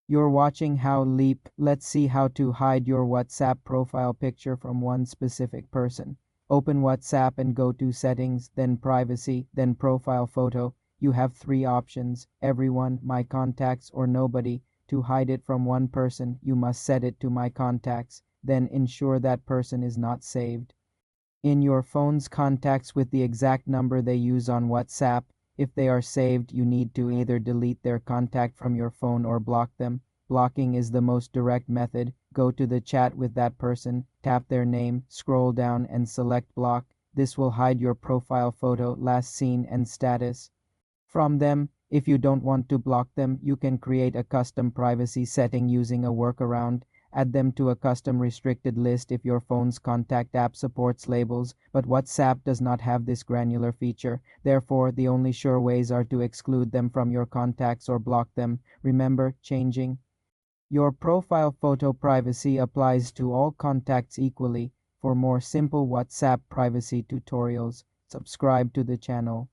You're watching How Leap. Let's see how to hide your WhatsApp profile picture from one specific person. Open WhatsApp and go to Settings, then Privacy, then Profile Photo. You have three options: Everyone, My Contacts, or Nobody. To hide it from one person, you must set it to My Contacts, then ensure that person is not saved in your phone's contacts with the exact number they use on WhatsApp. If they are saved, you need to either delete their contact from your phone or block them. Blocking is the most direct method. Go to the chat with that person, tap their name, scroll down and select block. This will hide your profile photo, last seen, and status from them. If you don't want to block them, you can create a custom privacy setting using a workaround. Add them to a custom restricted list if your phone's contact app supports labels, but WhatsApp does not have this granular feature. Therefore, the only sure ways are to exclude them from your contacts or block them. Remember, changing your profile photo privacy applies to all contacts equally. For more simple WhatsApp privacy tutorials, subscribe to the channel.